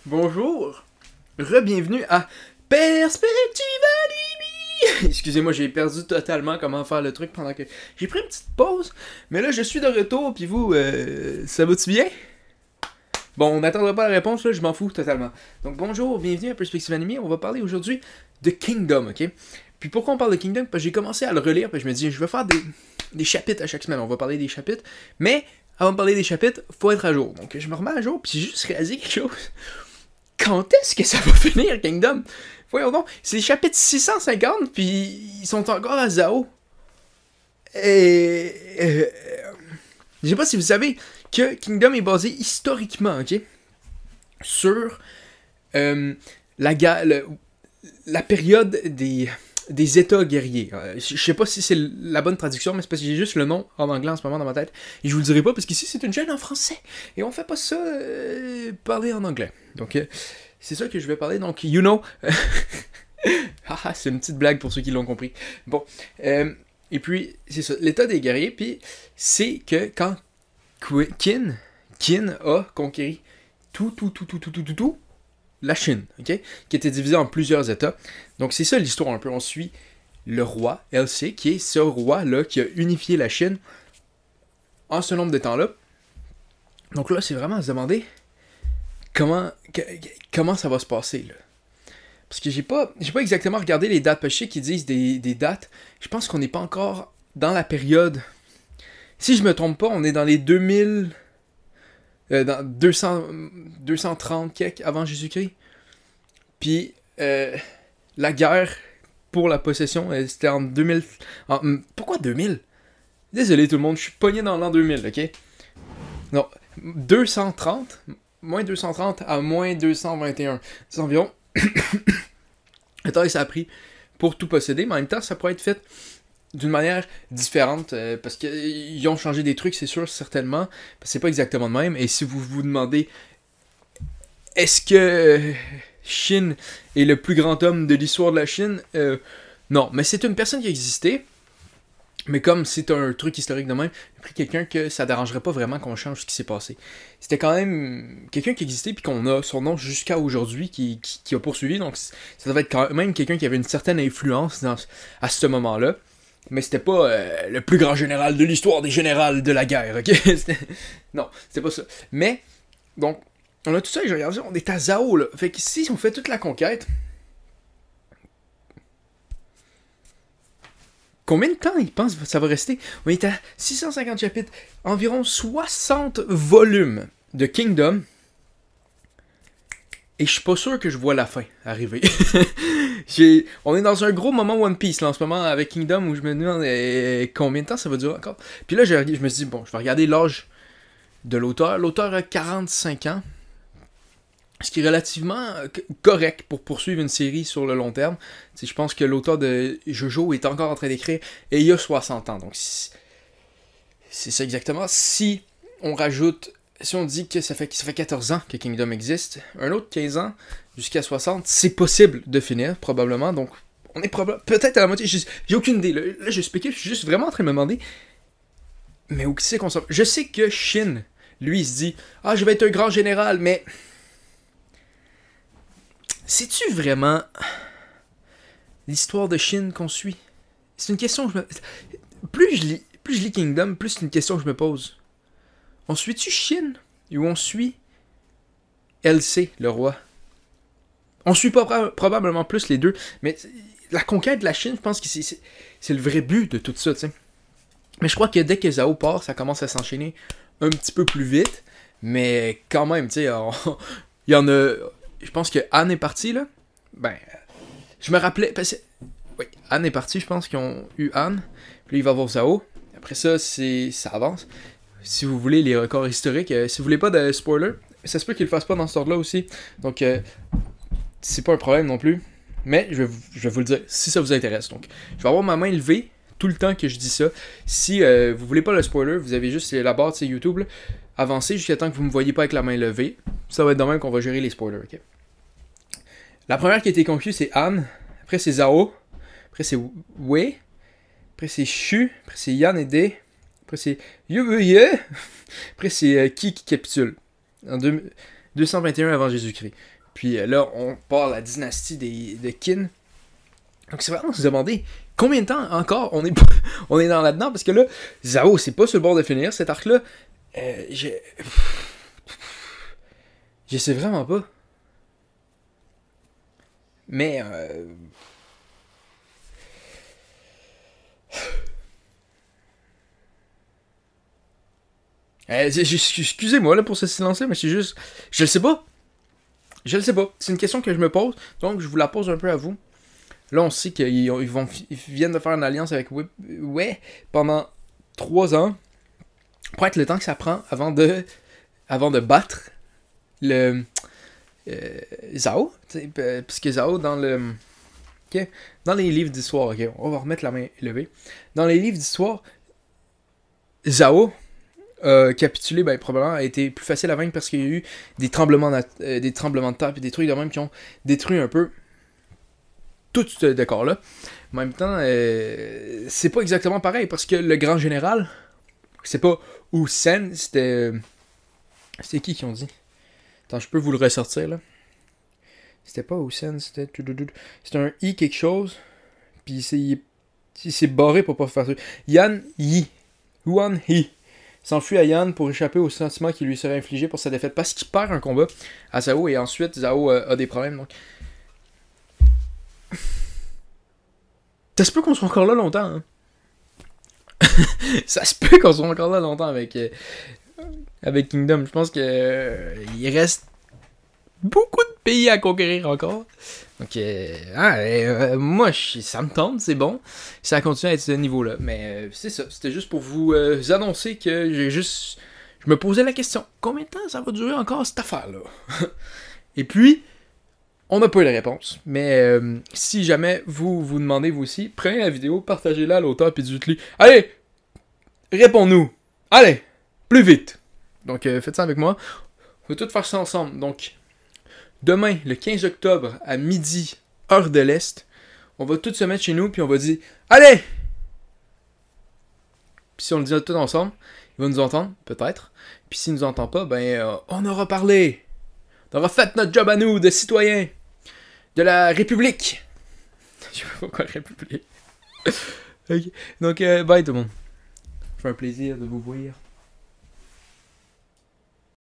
Bonjour, re-bienvenue à Perspective Anime. Excusez-moi, j'ai perdu totalement comment faire le truc pendant que j'ai pris une petite pause, mais là je suis de retour, puis vous, ça va-tu bien? Bon, on n'attendra pas la réponse, là, je m'en fous totalement. Donc bonjour, bienvenue à Perspective Anime, on va parler aujourd'hui de Kingdom, ok? Puis pourquoi on parle de Kingdom? Parce que j'ai commencé à le relire, puis je me dis, je vais faire des chapitres à chaque semaine, on va parler des chapitres, mais avant de parler des chapitres, faut être à jour. Donc je me remets à jour, puis j'ai juste réalisé quelque chose. Quand est-ce que ça va finir, Kingdom? Voyons donc, c'est le chapitre 650, puis ils sont encore à Zao. Et... je sais pas si vous savez que Kingdom est basé historiquement, ok? Sur la période des États guerriers. Je sais pas si c'est la bonne traduction, mais c'est parce que j'ai juste le nom en anglais en ce moment dans ma tête. Et je vous le dirai pas parce qu'ici c'est une chaîne en français. Et on fait pas ça parler en anglais. Donc c'est ça que je vais parler. Donc, you know. C'est une petite blague pour ceux qui l'ont compris. Bon. Et puis, c'est ça. L'état des guerriers, puis c'est que quand Qin a conquéri tout, la Chine, ok? Qui était divisée en plusieurs états. Donc c'est ça l'histoire un peu. On suit le roi, LC, qui est ce roi-là qui a unifié la Chine en ce nombre de temps-là. Donc là, c'est vraiment à se demander comment ça va se passer, là. Parce que j'ai pas exactement regardé les dates, parce que je sais qu'ils disent des dates. Je pense qu'on n'est pas encore dans la période... Si je me trompe pas, on est dans les 2000... dans 230 quelques avant Jésus-Christ. Puis la guerre pour la possession, c'était en 2000... pourquoi 2000? Désolé tout le monde, je suis pogné dans l'an 2000, ok? Non, 230, moins 230 à moins 221. C'est environ le temps que ça a pris pour tout posséder, mais en même temps, ça pourrait être fait d'une manière différente, parce qu'ils ont changé des trucs, c'est sûr, certainement, parce que c'est pas exactement le même, et si vous vous demandez, est-ce que Chine est le plus grand homme de l'histoire de la Chine? Non, mais c'est une personne qui a existé, mais comme c'est un truc historique de même, il y a pris quelqu'un que ça dérangerait pas vraiment qu'on change ce qui s'est passé. C'était quand même quelqu'un qui existait, puis qu'on a son nom jusqu'à aujourd'hui, qui a poursuivi, donc ça devait être quand même quelqu'un qui avait une certaine influence à ce moment-là. Mais c'était pas le plus grand général de l'histoire des générales de la guerre, ok? Non, c'était pas ça. Mais, donc, on a tout ça et j'ai regardé, on est à Zao, là. Fait que si on fait toute la conquête, combien de temps ils pensent que ça va rester? On est à 650 chapitres, environ 60 volumes de Kingdom. Et je suis pas sûr que je vois la fin arriver. On est dans un gros moment One Piece là en ce moment avec Kingdom où je me demande combien de temps ça va durer encore. Puis là je me suis dit bon, je vais regarder l'âge de l'auteur. L'auteur a 45 ans. Ce qui est relativement correct pour poursuivre une série sur le long terme. Je pense que l'auteur de Jojo est encore en train d'écrire et il a 60 ans. Donc c'est ça exactement. Si on rajoute... Si on dit que ça fait 14 ans que Kingdom existe, un autre 15 ans jusqu'à 60, c'est possible de finir, probablement. Donc, on est peut-être à la moitié. J'ai aucune idée. Là, je spécule, je suis juste vraiment en train de me demander. Mais où c'est qu'on s'en... Je sais que Shin, lui, il se dit je vais être un grand général, mais. C'est-tu vraiment l'histoire de Shin qu'on suit? C'est une question que je me. Plus je lis Kingdom, plus c'est une question que je me pose. On suit-tu Shin ou on suit LC, le roi? On suit pas probablement plus les deux, mais la conquête de la Chine, je pense que c'est le vrai but de tout ça, tu sais. Mais je crois que dès que Zhao part, ça commence à s'enchaîner un petit peu plus vite, mais quand même, tu sais, il y en a... Je pense que Anne est partie, là. Ben, je me rappelais... Oui, Anne est partie, je pense qu'ils ont eu Anne, puis là, il va voir Zhao. Après ça, ça avance. Si vous voulez les records historiques, si vous voulez pas de spoiler, ça se peut qu'ils le fassent pas dans ce ordre-là aussi. Donc, c'est pas un problème non plus. Mais je vais vous le dire si ça vous intéresse. Donc, je vais avoir ma main levée tout le temps que je dis ça. Si vous voulez pas le spoiler, vous avez juste la barre de YouTube. Là, avancez jusqu'à temps que vous me voyez pas avec la main levée. Ça va être de même qu'on va gérer les spoilers. Okay? La première qui a été conquise, c'est Anne. Après, c'est Zhao. Après, c'est Wei. Après, c'est Shu. Après, c'est Yan et Dé. Après, c'est Yubuye. Après, c'est qui capitule. 221 avant Jésus-Christ. Puis là, on part la dynastie de Qin. Donc c'est vraiment se demander combien de temps encore on est dans là-dedans, parce que là, Zhao, c'est pas sur le bord de finir cet arc-là. Je sais vraiment pas. Mais excusez-moi là pour ce silence-là, mais c'est juste. Je le sais pas. Je le sais pas. C'est une question que je me pose, donc je vous la pose un peu à vous. Là, on sait qu'ils viennent de faire une alliance avec Wei pendant 3 ans. Pour être le temps que ça prend avant de battre le Zhao. Parce que Zhao, dans les livres d'histoire, ok, on va remettre la main élevée. Dans les livres d'histoire, Zhao capitulé, ben, probablement a été plus facile à vaincre parce qu'il y a eu des tremblements de terre et des trucs de même qui ont détruit un peu tout ce décor-là. En même temps, c'est pas exactement pareil parce que le grand général, c'est pas Wu Sen, c'était qui ont dit? Attends, je peux vous le ressortir là. C'était pas Wu Sen, c'était un I quelque chose, puis il s'est barré pour pas faire ça. Yan Yi. Huan Yi s'enfuit à Yan pour échapper au sentiment qui lui serait infligé pour sa défaite parce qu'il perd un combat à Zhao et ensuite Zhao a des problèmes. Donc ça se peut qu'on soit encore là longtemps. Hein? Ça se peut qu'on soit encore là longtemps avec Kingdom. Je pense que il reste beaucoup de pays à conquérir encore. Donc, moi, ça me tente, c'est bon. Ça continue à être ce niveau-là. Mais c'est ça. C'était juste pour vous annoncer que je me posais la question. Combien de temps ça va durer encore cette affaire-là? Et puis, on n'a pas eu la réponse. Mais si jamais vous demandez vous aussi, prenez la vidéo, partagez-la à l'auteur, puis dites-lui « Allez! Réponds-nous! Allez! Plus vite! » Donc, faites ça avec moi. On va tout faire ça ensemble. Donc, demain, le 15 octobre, à midi, heure de l'Est, on va tous se mettre chez nous, puis on va dire « Allez! » Puis si on le dit tout ensemble, il va nous entendre, peut-être. Puis s'il nous entend pas, ben, on aura parlé. On aura fait notre job à nous, de citoyens. De la République. Je sais pas pourquoi République. Okay. Donc, bye tout le monde. Ça fait un plaisir de vous voir.